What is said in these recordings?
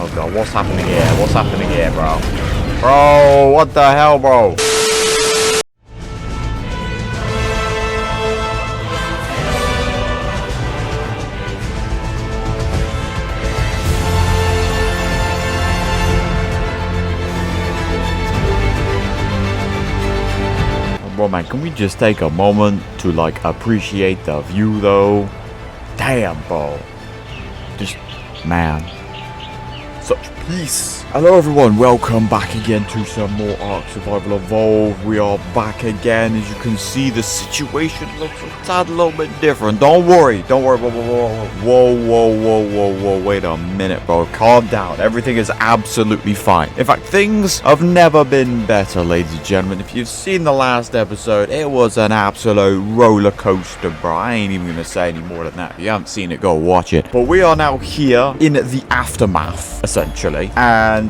Oh god, what's happening here? What's happening here, bro? Bro, what the hell, bro? Bro, man, can we just take a moment to, like, appreciate the view, though? Damn, bro. Just, man. Such peace. Hello, everyone. Welcome back again to some more ARK Survival Evolved. We are back again. As you can see, the situation looks a tad a little bit different. Don't worry. Don't worry. Whoa. Wait a minute, bro. Calm down. Everything is absolutely fine. In fact, things have never been better, ladies and gentlemen. If you've seen the last episode, it was an absolute roller coaster, bro. I ain't even going to say any more than that. If you haven't seen it, go watch it. But we are now here in the aftermath, essentially. And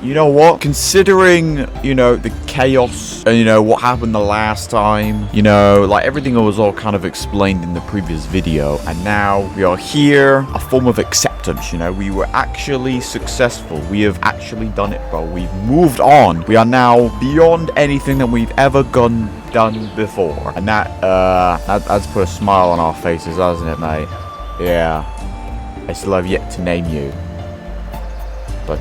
you know what? Considering, you know, the chaos and, you know, what happened the last time, you know, like everything was all kind of explained in the previous video. And now we are here, a form of acceptance, you know. We were actually successful. We have actually done it, bro. We've moved on. We are now beyond anything that we've ever done before. And that's put a smile on our faces, hasn't it, mate? Yeah. I still have yet to name you. But,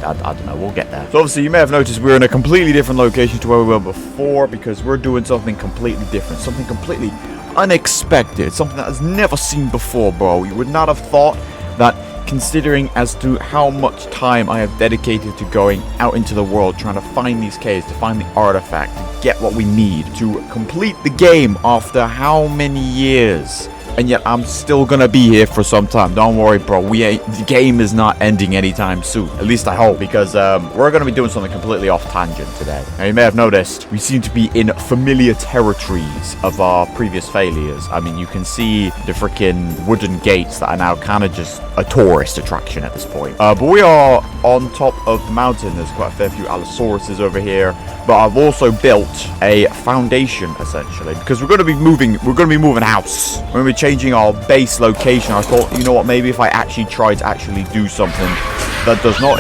I don't know, we'll get there. So obviously you may have noticed we're in a completely different location to where we were before, because we're doing something completely different, something completely unexpected, something that was never seen before, bro. You would not have thought that, considering as to how much time I have dedicated to going out into the world, trying to find these caves, to find the artifact, to get what we need, to complete the game after how many years. And yet I'm still gonna be here for some time. Don't worry, bro. The game is not ending anytime soon. At least I hope, because we're gonna be doing something completely off tangent today. Now you may have noticed we seem to be in familiar territories of our previous failures. I mean, you can see the freaking wooden gates that are now kind of just a tourist attraction at this point. But we are on top of the mountain. There's quite a fair few Allosauruses over here. But I've also built a foundation, essentially, because we're gonna be moving house. We're gonna be changing our base location. I thought, you know what, maybe if I actually try to actually do something that does not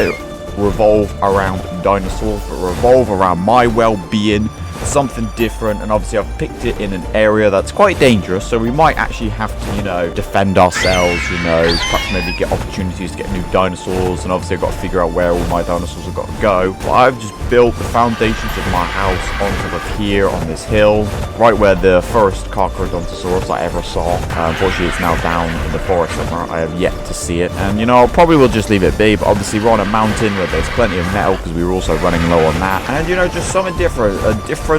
revolve around dinosaurs, but revolve around my well-being, something different. And obviously I've picked it in an area that's quite dangerous, so we might actually have to, you know, defend ourselves, you know, perhaps maybe get opportunities to get new dinosaurs. And obviously I've got to figure out where all my dinosaurs have got to go. But I've just built the foundations of my house on top of here on this hill, right where the first Carcharodontosaurus I ever saw. Unfortunately it's now down in the forest somewhere. I have yet to see it, and you know, I probably will just leave it be. But obviously we're on a mountain where there's plenty of metal, because we were also running low on that. And you know, just something different, a different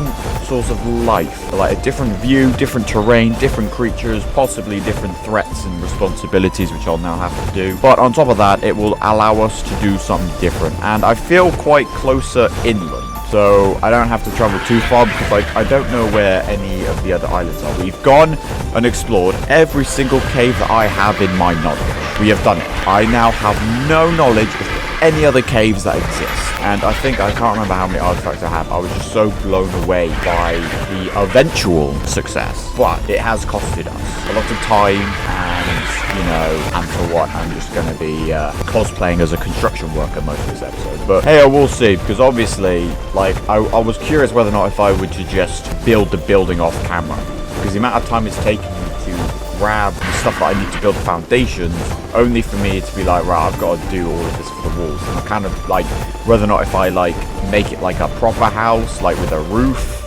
source of life, like a different view, different terrain, different creatures, possibly different threats and responsibilities, which I'll now have to do. But on top of that, it will allow us to do something different, and I feel quite closer inland, so I don't have to travel too far, because like I don't know where any of the other islands are. We've gone and explored every single cave that I have in my knowledge. We have done it. I now have no knowledge of any other caves that exist, and I can't remember how many artifacts I have. I was just so blown away by the eventual success, but it has costed us a lot of time, and you know, and for what? I'm just going to be cosplaying as a construction worker most of this episode. But hey, I will see, because obviously, like, I was curious whether or not if I would to just build the building off camera, because the amount of time it's taking me to grab the stuff that I need to build the foundations, only for me to be like, right, I've got to do all of this for the walls. And I kind of like whether or not if I like make it like a proper house, like with a roof,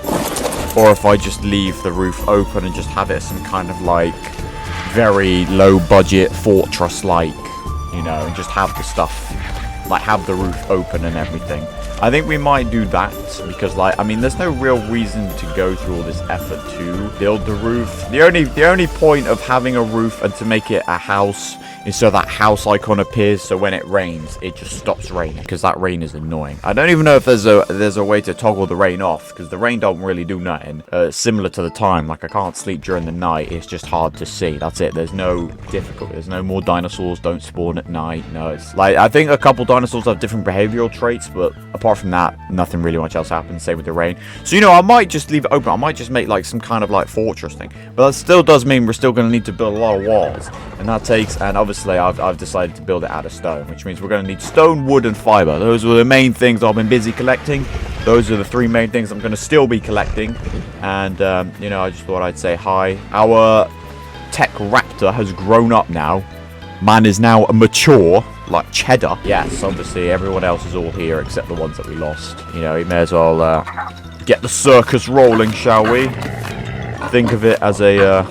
or if I just leave the roof open and just have it some kind of like very low budget fortress, like, you know, and just have the stuff, like have the roof open and everything. I think we might do that, because like, I mean, there's no real reason to go through all this effort to build the roof. The only point of having a roof and to make it a house is so that house icon appears, so when it rains, it just stops raining, because that rain is annoying. I don't even know if there's a way to toggle the rain off, because the rain don't really do nothing. Similar to the time, like I can't sleep during the night, it's just hard to see. That's it. There's no difficulty. There's no more dinosaurs don't spawn at night. No, it's like, I think a couple dinosaurs have different behavioral traits, but apart apart from that, nothing really much else happens. Same with the rain. So, you know, I might just leave it open. I might just make like some kind of like fortress thing. But that still does mean we're still going to need to build a lot of walls. And that takes, and obviously I've decided to build it out of stone, which means we're going to need stone, wood, and fiber. Those were the main things I've been busy collecting. Those are the 3 main things I'm going to still be collecting. And, you know, I just thought I'd say hi. Our tech raptor has grown up now. Man is now mature, like cheddar. Yes, obviously everyone else is all here except the ones that we lost. You know, we may as well get the circus rolling, shall we? Think of it as a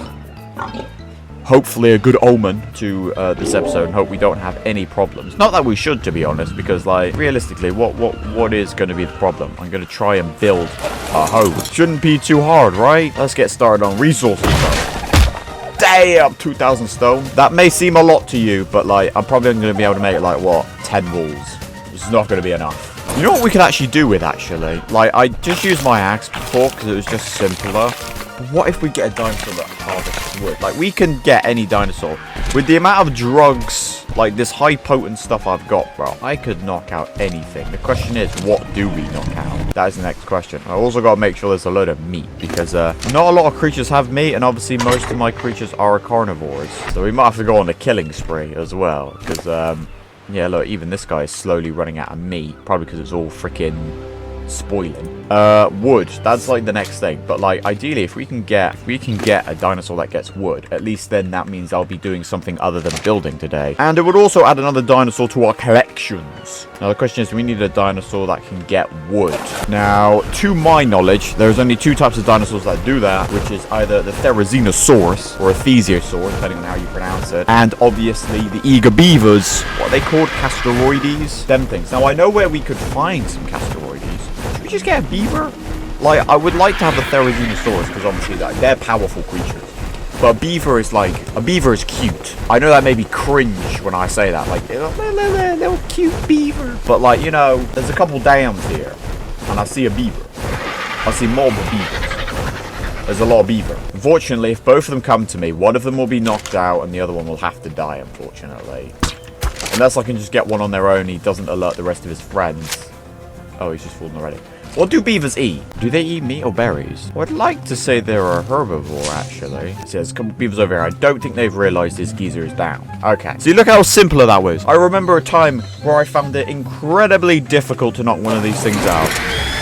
hopefully a good omen to this episode, and hope we don't have any problems. Not that we should, to be honest, because like realistically, what is going to be the problem? I'm going to try and build a home. Shouldn't be too hard, right? Let's get started on resources though. Damn, 2,000 stone. That may seem a lot to you, but like I'm probably going to be able to make like what, 10 walls. It's not going to be enough. You know what we could actually do with actually? Like I just used my axe before because it was just simpler. But what if we get a dinosaur that harvests wood? Like we can get any dinosaur with the amount of drugs, like this high potent stuff I've got, bro. I could knock out anything. The question is, what do we knock out? That is the next question. I also got to make sure there's a load of meat because not a lot of creatures have meat, and obviously most of my creatures are carnivores. So we might have to go on a killing spree as well because yeah, look, even this guy is slowly running out of meat, probably because it's all freaking spoiling. Wood, that's like the next thing, but like ideally if we can get a dinosaur that gets wood, at least then that means I'll be doing something other than building today, and it would also add another dinosaur to our collections. Now the question is, we need a dinosaur that can get wood. Now to my knowledge there's only 2 types of dinosaurs that do that, which is either the Therizinosaurus or a Thesiosaur, depending on how you pronounce it, and obviously the eager beavers, what are they called, Casteroides, them things. Now I know where we could find some Casteroides. Should we just get a beaver? Like, I would like to have a Therizinosaurus because obviously like, they're powerful creatures. But a beaver is cute. I know that may be cringe when I say that, like, little cute beaver. But like, you know, there's a couple dams here, and I see a beaver. I see multiple beavers. There's a lot of beaver. Unfortunately, if both of them come to me, one of them will be knocked out, and the other one will have to die, unfortunately. Unless I can just get one on their own, he doesn't alert the rest of his friends. Oh, he's just fallen already. What do beavers eat? Do they eat meat or berries? Well, I'd like to say they're a herbivore, actually. See, there's a couple of beavers over here. I don't think they've realized this geezer is down. Okay. See, look how simpler that was. I remember a time where I found it incredibly difficult to knock one of these things out.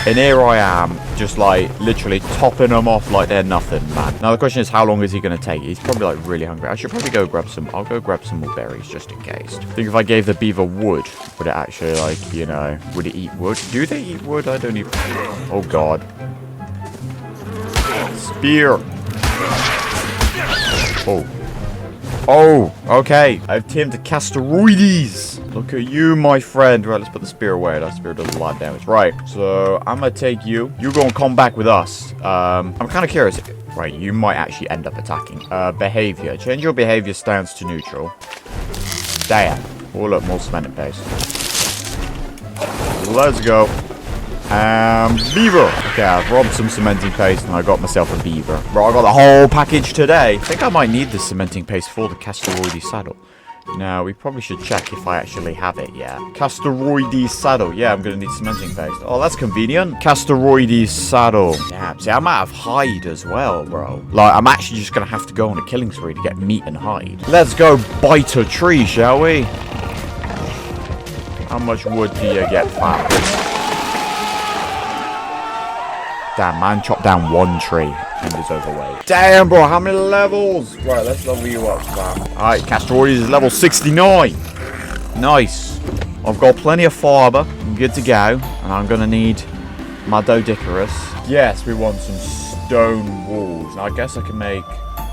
And here I am, just like, literally topping them off like they're nothing, man. Now, the question is, how long is he going to take? He's probably, like, really hungry. I should probably go grab some. I'll go grab some more berries, just in case. I think if I gave the beaver wood, would it actually, like, you know, would it eat wood? Do they eat wood? I don't even... Oh, God. Spear. Oh. Oh, okay. I've tamed a Casteroides. Look at you, my friend. Right, let's put the spear away. That spear does a lot of damage. Right, so I'm going to take you. You're going to come back with us. I'm kind of curious. Right, you might actually end up attacking. Behavior. Change your behavior stance to neutral. Damn. Oh, look, more cementing paste. Let's go. Beaver. Okay, I've robbed some cementing paste and I got myself a beaver. Bro, I got the whole package today. I think I might need the cementing paste for the Casteroides saddle. Now, we probably should check if I actually have it yet. Casteroides saddle. Yeah, I'm going to need cementing paste. Oh, that's convenient. Casteroides saddle. Damn, see, I'm out of hide as well, bro. Like, I'm actually just going to have to go on a killing spree to get meat and hide. Let's go bite a tree, shall we? How much wood do you get, fat? Damn, man, chopped down 1 tree and is overweight. Damn, bro, how many levels? Right, let's level you up, fam. Alright, Casteroides is level 69. Nice. I've got plenty of fiber. I'm good to go. And I'm going to need my Doedicurus. Yes, we want some stone walls. Now, I guess I can make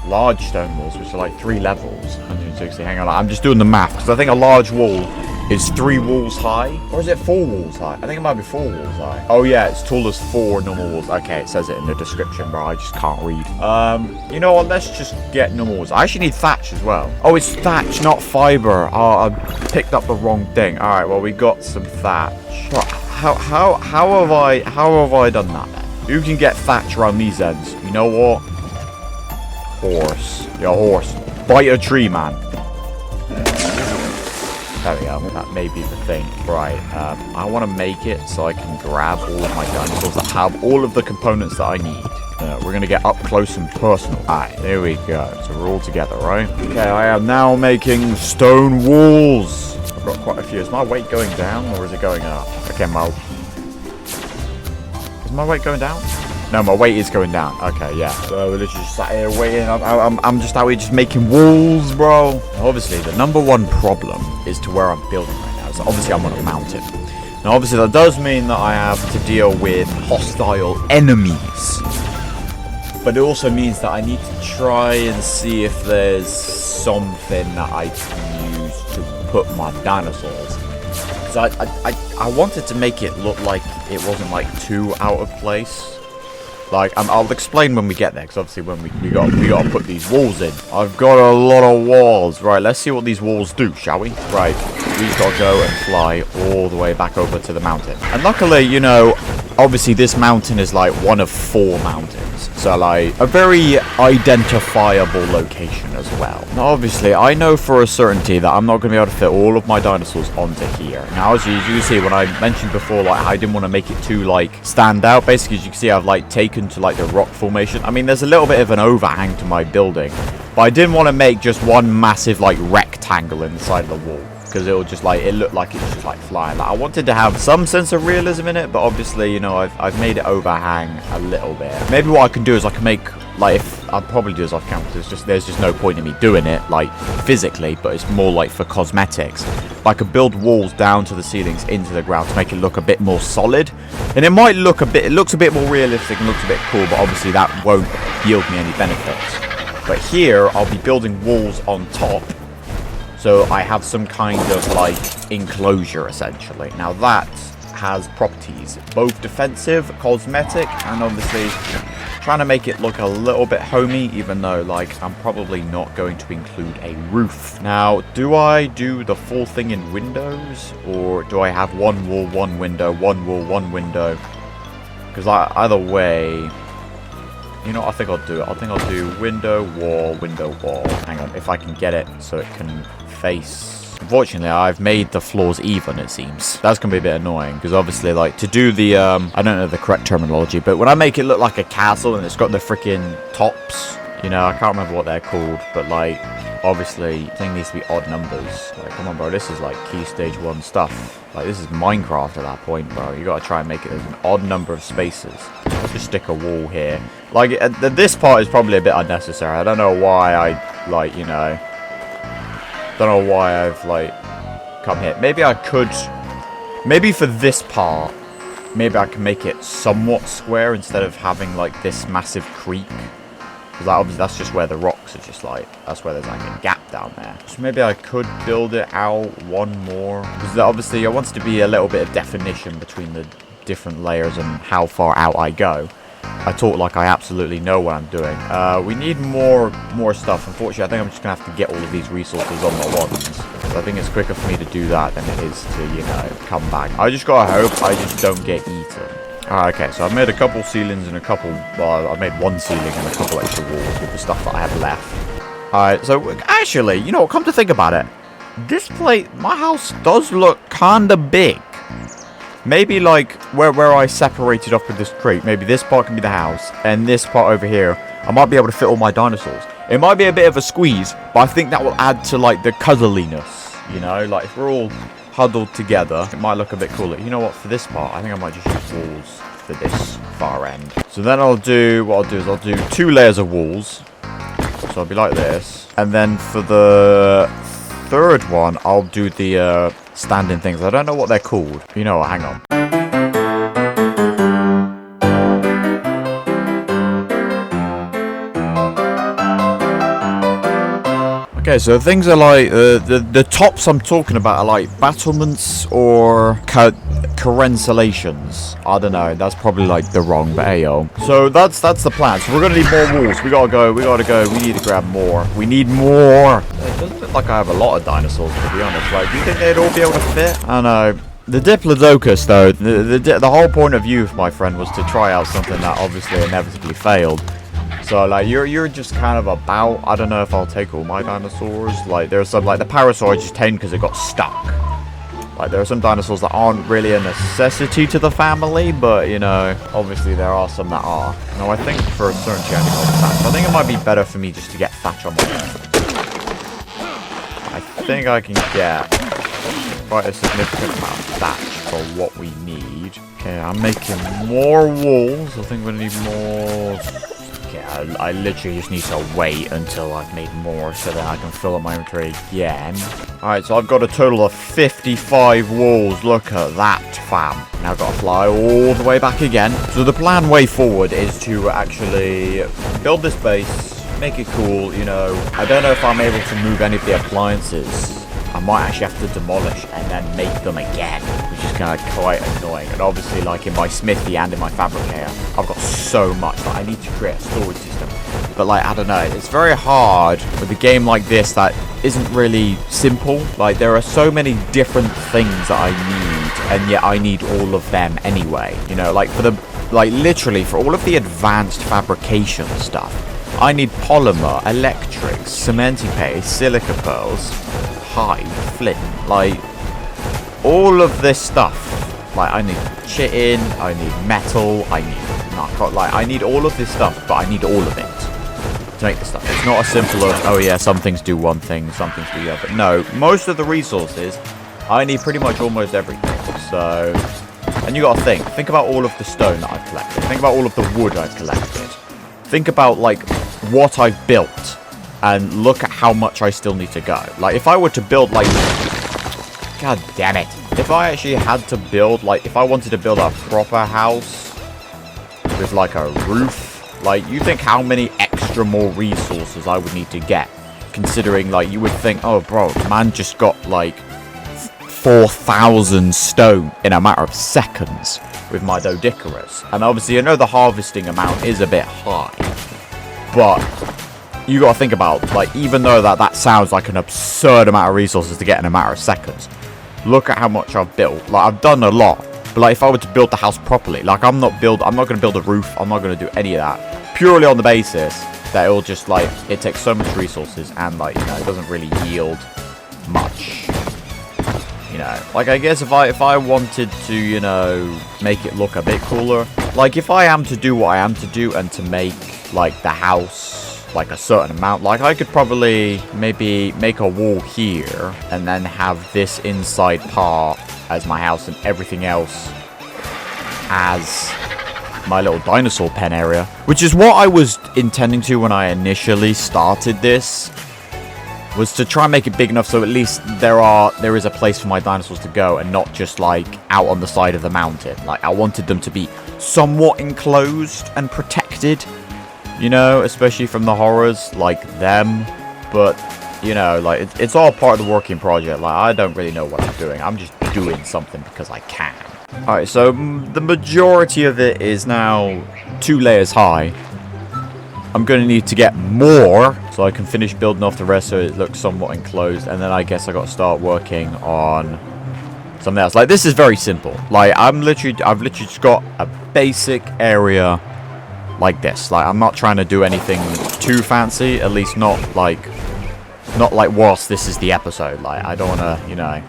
large stone walls, which are like 3 levels. 160. Hang on, I'm just doing the math, because I think a large wall is 3 walls high. Or is it 4 walls high? I think it might be 4 walls high. Oh yeah, it's tall as 4 normal walls. Okay, it says it in the description, bro. I just can't read. You know what? Let's just get normal walls. I actually need thatch as well. Oh, it's thatch, not fiber. Oh, I picked up the wrong thing. Alright, well, we got some thatch. How have I done that then? Who can get thatch around these ends? You know what? Horse. Yeah, horse. Bite a tree, man. There we go. That may be the thing. Right. I want to make it so I can grab all of my dinosaurs that have all of the components that I need. We're going to get up close and personal. Alright, there we go. So we're all together, right? Okay, I am now making stone walls. I've got quite a few. Is my weight going down or is it going up? Okay, is my weight going down? No, my weight is going down. Okay, yeah. So we're literally just sat here waiting. I'm just out here just making walls, bro. Now, obviously, the number one problem is to where I'm building right now. So obviously, I'm on a mountain. Now, obviously, that does mean that I have to deal with hostile enemies. But it also means that I need to try and see if there's something that I can use to put my dinosaurs. So I wanted to make it look like it wasn't like too out of place. Like I'll explain when we get there, because obviously when we got to put these walls in. I've got a lot of walls. Right, let's see what these walls do, shall we? Right, we've got to go and fly all the way back over to the mountain. And luckily, you know, obviously this mountain is like one of 4 mountains. So like a very identifiable location as well. Now obviously I know for a certainty that I'm not going to be able to fit all of my dinosaurs onto here. Now as you can see, when I mentioned before, like I didn't want to make it too like stand out. Basically, as you can see, I've like taken to like the rock formation. I mean, there's a little bit of an overhang to my building, but I didn't want to make just one massive like rectangle in the side of the wall, because it will just like, it looked like it's just like flying. Like I wanted to have some sense of realism in it, but obviously, you know, I've made it overhang a little bit. Maybe what I can do is I can make, like, I'll probably do this off camera, there's just no point in me doing it like physically, but it's more like for cosmetics. I could build walls down to the ceilings into the ground to make it look a bit more solid, and it might look it looks a bit more realistic and looks a bit cool, but obviously that won't yield me any benefits. But here I'll be building walls on top, so I have some kind of like enclosure essentially. Now that has properties, both defensive, cosmetic, and obviously trying to make it look a little bit homey, even though like I'm probably not going to include a roof. Now, do I do the full thing in windows, or do I have one wall, one window, one wall, one window? Because either way, you know, I think I'll do it. I think I'll do window, wall, window, wall. Hang on, if I can get it so it can face. Unfortunately, I've made the floors even, it seems. That's going to be a bit annoying, because obviously, like, to do the, I don't know the correct terminology, but when I make it look like a castle and it's got the freaking tops, you know, I can't remember what they're called, but, like, obviously, the thing needs to be odd numbers. Like, come on, bro, this is, like, key stage 1 stuff. Like, this is Minecraft at that point, bro. You got to try and make it as an odd number of spaces. Let's just stick a wall here. Like, this part is probably a bit unnecessary. I don't know why I, like, you know, don't know why I've like come here. Maybe I could, maybe for this part, maybe I can make it somewhat square instead of having like this massive creek, because like, obviously that's just where the rocks are, just like that's where there's like a gap down there. So maybe I could build it out one more, because obviously I want it to be a little bit of definition between the different layers and how far out I go. I talk like I absolutely know what I'm doing. We need more stuff. Unfortunately, I think I'm just going to have to get all of these resources on my ones. So I think it's quicker for me to do that than it is to, you know, come back. I just got to hope I just don't get eaten. Alright, okay, so I've made a couple ceilings and a couple, well, I've made one ceiling and a couple extra walls with the stuff that I have left. Alright, so actually, you know, come to think about it, this place, my house does look kind of big. Maybe like where I separated off with this crate, maybe this part can be the house, and this part over here, I might be able to fit all my dinosaurs. It might be a bit of a squeeze, but I think that will add to like the cuddliness, you know, like if we're all huddled together, it might look a bit cooler. You know what, for this part, I think I might just use walls for this far end. So then what I'll do is I'll do 2 layers of walls, so I'll be like this, and then for the 3rd one, I'll do the standing things. I don't know what they're called. You know what, hang on. Okay, so things are like, the tops I'm talking about are like battlements or carensolations. I don't know, that's probably like the wrong, but hey yo. So that's the plan. So we're gonna need more walls. We gotta go, we need to grab more. We need more. It doesn't look like I have a lot of dinosaurs, to be honest. Like, do you think they'd all be able to fit? I know. The Diplodocus, though, the whole point of youth, my friend, was to try out something that obviously inevitably failed. So, like, you're just kind of about... I don't know if I'll take all my dinosaurs. Like, there's some... Like, the Parasaur I just tamed because it got stuck. Like, there are some dinosaurs that aren't really a necessity to the family, but, you know, obviously there are some that are. Now, I think for a certain chance I got Thatch. I think it might be better for me just to get Thatch on my own. I think I can get quite a significant amount of Thatch for what we need. Okay, I'm making more walls. I think we're going to need more... Yeah, I literally just need to wait until I've made more so that I can fill up my inventory again. Alright, so I've got a total of 55 walls. Look at that, fam. Now I've got to fly all the way back again. So the plan way forward is to actually build this base, make it cool, you know. I don't know if I'm able to move any of the appliances. I might actually have to demolish and then make them again, which is kind of quite annoying. And obviously, like in my smithy and in my fabricator, I've got so much that I need to create a storage system. But like, I don't know, it's very hard with a game like this that isn't really simple. Like, there are so many different things that I need, and yet I need all of them anyway. You know, like for the, like literally for all of the advanced fabrication stuff, I need polymer, electrics, cementing paste, silica pearls, hide, flint, like all of this stuff. Like, I need chitin, I need metal, I need narcotic, like I need all of this stuff, but I need all of it to make the stuff. It's not as simple as, oh yeah, some things do one thing, some things do the other. No, most of the resources, I need pretty much almost everything. So, and you gotta think about all of the stone that I've collected, think about all of the wood I've collected, think about like what I've built, and look at how much I still need to go. Like, if I were to build, like... God damn it. If I actually had to build, like, if I wanted to build a proper house with, like, a roof, like, you think how many extra more resources I would need to get, considering, like, you would think, oh, bro, man just got, like, 4,000 stone in a matter of seconds with my Doedicurus. And obviously, I know the harvesting amount is a bit high, but... you gotta think about, like, even though that sounds like an absurd amount of resources to get in a matter of seconds, look at how much I've built. Like, I've done a lot, but like, if I were to build the house properly, like, I'm not gonna build a roof, I'm not gonna do any of that, purely on the basis that it'll just, like, it takes so much resources, and, like, you know, it doesn't really yield much. You know, like, I guess if I wanted to, you know, make it look a bit cooler, like, if I am to do what I am to do, and to make, like, the house like a certain amount, like I could probably maybe make a wall here and then have this inside part as my house and everything else as my little dinosaur pen area, which is what I was intending to when I initially started this, was to try and make it big enough so at least there is a place for my dinosaurs to go and not just like out on the side of the mountain. Like, I wanted them to be somewhat enclosed and protected, you know, especially from the horrors like them. But, you know, like, it's all part of the working project. Like, I don't really know what I'm doing. I'm just doing something because I can. Alright, so the majority of it is now 2 layers high. I'm going to need to get more so I can finish building off the rest so it looks somewhat enclosed. And then I guess I got to start working on something else. Like, this is very simple. Like, I've literally just got a basic area like this. Like, I'm not trying to do anything too fancy, at least not like whilst this is the episode. Like, I don't want to, you know,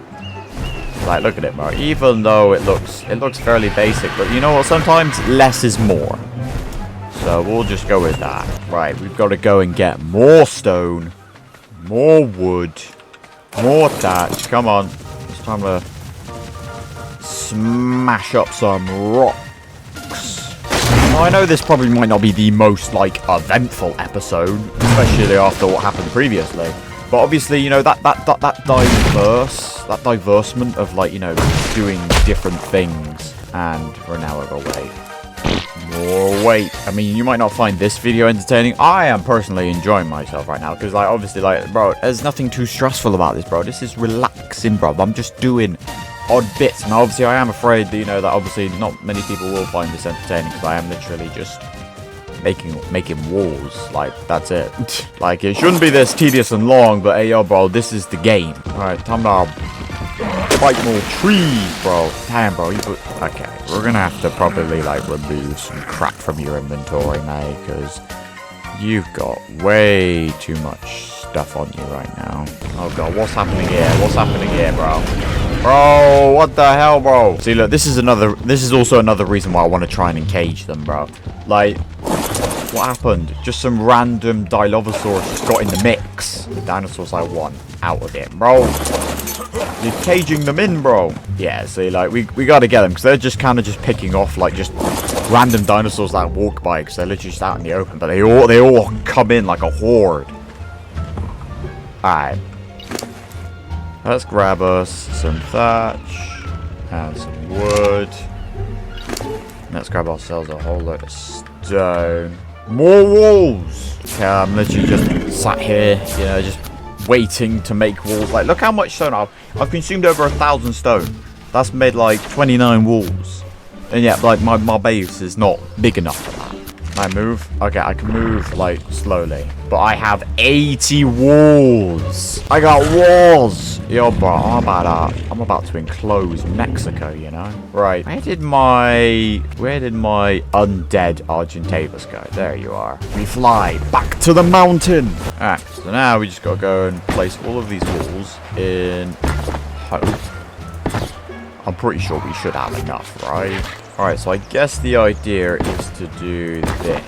like, look at it, bro. Even though it looks fairly basic, but you know what, sometimes less is more. So we'll just go with that. Right, we've got to go and get more stone, more wood, more thatch. Come on, it's time to smash up some rocks. Now, I know this probably might not be the most, like, eventful episode, especially after what happened previously. But obviously, you know, that diversement of, like, you know, doing different things. And we're now overweight. More weight. I mean, you might not find this video entertaining. I am personally enjoying myself right now because, like, obviously, like, bro, there's nothing too stressful about this, bro. This is relaxing, bro. I'm just doing odd bits, and obviously I am afraid that, you know, that obviously not many people will find this entertaining because I am literally just making walls. Like, that's it. Like, it shouldn't be this tedious and long, but hey, yo, bro, this is the game. Alright, time to fight more trees, bro. Damn, bro. Okay, we're gonna have to probably, like, remove some crap from your inventory, mate, because You've got way too much stuff on you right now. Oh god, what's happening here? What's happening here, bro? Bro, what the hell, bro? See, look, this is also another reason why I want to try and encage them, bro. Like, what happened? Just some random Dilophosaurus just got in the mix. The dinosaurs I want out of it, bro. You're caging them in, bro. Yeah, see, like, we gotta get them, because they're just kind of just picking off, like, just random dinosaurs that walk by, because they're literally just out in the open, but they all come in like a horde. Alright. Let's grab us some thatch and some wood. Let's grab ourselves a whole load of stone. More walls! Okay, I'm literally just sat here, you know, just waiting to make walls. Like, look how much stone I've consumed over 1,000 stone. That's made like 29 walls. And yeah, like my base is not big enough for that. Can I move? Okay, I can move like slowly. But I have 80 walls. I got walls. Yo, bro, I'm about to enclose Mexico, you know? Right. Where did my undead Argentavis go? There you are. We fly back to the mountain. Alright, so now we just gotta go and place all of these walls in hope. I'm pretty sure we should have enough, right? Alright, so I guess the idea is to do this.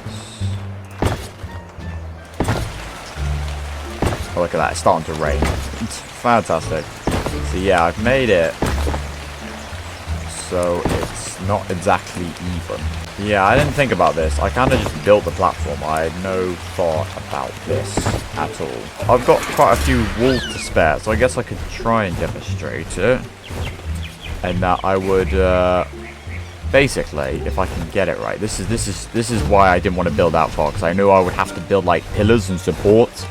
Oh, look at that. It's starting to rain. It's fantastic. So yeah, I've made it so it's not exactly even. Yeah, I didn't think about this. I kind of just built the platform. I had no thought about this at all. I've got quite a few walls to spare, so I guess I could try and demonstrate it. And that I would basically, if I can get it right, this is why I didn't want to build out far, because I knew I would have to build like pillars and supports.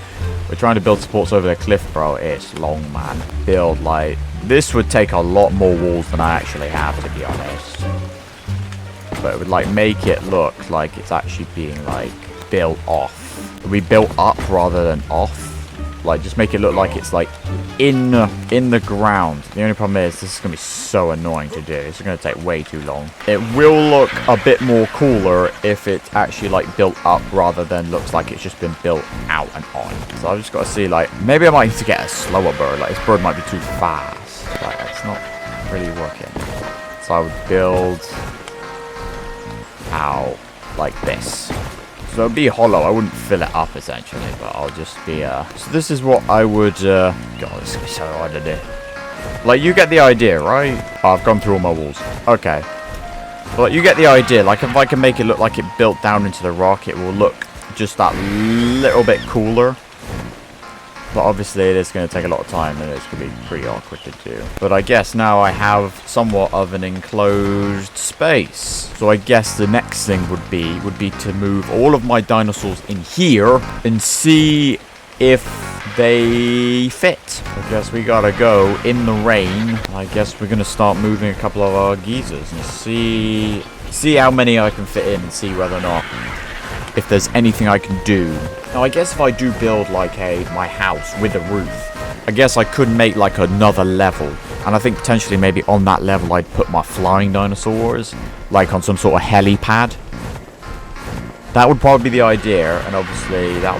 We're trying to build supports over the cliff, bro. It's long, man. Build like this would take a lot more walls than I actually have, to be honest. But it would like make it look like it's actually being like built off. We built up rather than off. Like, just make it look like it's like in the ground. The only problem is this is gonna be so annoying to do. It's gonna take way too long. It will look a bit more cooler if it's actually like built up rather than looks like it's just been built out and on. So I've just got to see, like, maybe I might need to get a slower bird. Like, this bird might be too fast. Like, it's not really working. So I would build out like this. So it'd be hollow. I wouldn't fill it up, essentially, but I'll just be, So this is what I would, God, this is so hard to do. Like, you get the idea, right? Oh, I've gone through all my walls. Okay. But you get the idea. Like, if I can make it look like it built down into the rock, it will look just that little bit cooler. But obviously, it is going to take a lot of time, and it's going to be pretty awkward to do. But I guess now I have somewhat of an enclosed space. So I guess the next thing would be to move all of my dinosaurs in here and see if they fit. I guess we gotta go in the rain. I guess we're going to start moving a couple of our geezers and see how many I can fit in and see whether or not if there's anything I can do. Now, I guess if I do build like my house with a roof, I guess I could make like another level. And I think potentially maybe on that level I'd put my flying dinosaurs, like on some sort of helipad. That would probably be the idea, and obviously that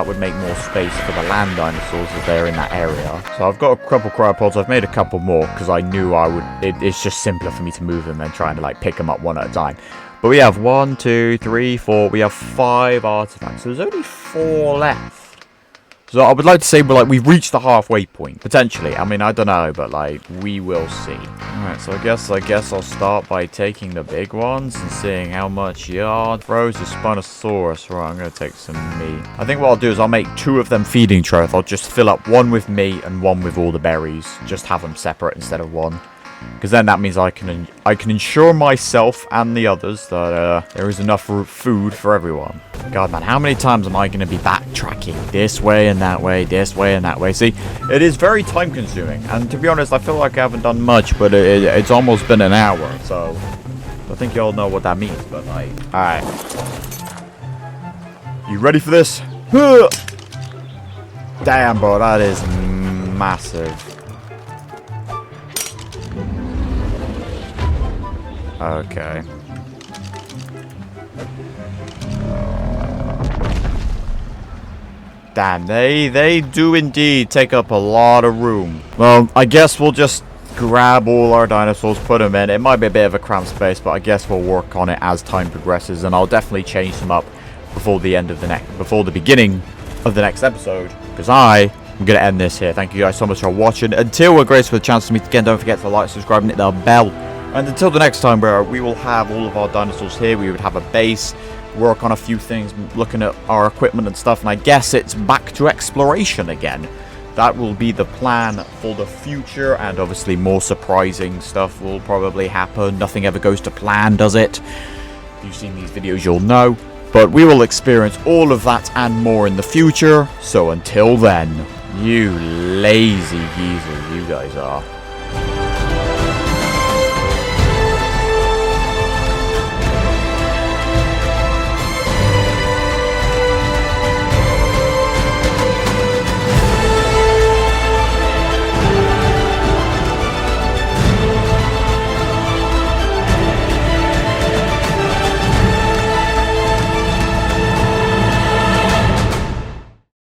would make more space for the land dinosaurs if they're in that area. So I've got a couple cryopods. I've made a couple more because I knew it's just simpler for me to move them than trying to like pick them up one at a time. But we have 1, 2, 3, 4. We have 5 artifacts. So there's only 4 left. So I would like to say we've reached the halfway point. Potentially. I mean, I don't know, but like we will see. Alright, so I guess I'll start by taking the big ones and seeing how much yard throws the Spinosaurus. Right, I'm gonna take some meat. I think what I'll do is I'll make 2 of them feeding trough. I'll just fill up 1 with meat and 1 with all the berries. Just have them separate instead of 1. Because then that means I can ensure myself and the others that there is enough food for everyone. God, man, how many times am I going to be backtracking this way and that way, this way and that way? See, it is very time consuming. And to be honest, I feel like I haven't done much, but it's almost been an hour. So I think you all know what that means. But like, alright. You ready for this? Damn, bro, that is massive. Okay. Damn, they do indeed take up a lot of room. Well, I guess we'll just grab all our dinosaurs, put them in. It might be a bit of a cramped space, but I guess we'll work on it as time progresses, and I'll definitely change them up before the beginning of the next episode, because I'm gonna end this here. Thank you guys so much for watching. Until we're graced for the chance to meet again, don't forget to like, subscribe, and hit the bell. And until the next time, where we will have all of our dinosaurs here, we would have a base, work on a few things, looking at our equipment and stuff, and I guess it's back to exploration again. That will be the plan for the future, and obviously more surprising stuff will probably happen. Nothing ever goes to plan, does it? If you've seen these videos, you'll know. But we will experience all of that and more in the future. So until then, you lazy geezers, you guys are.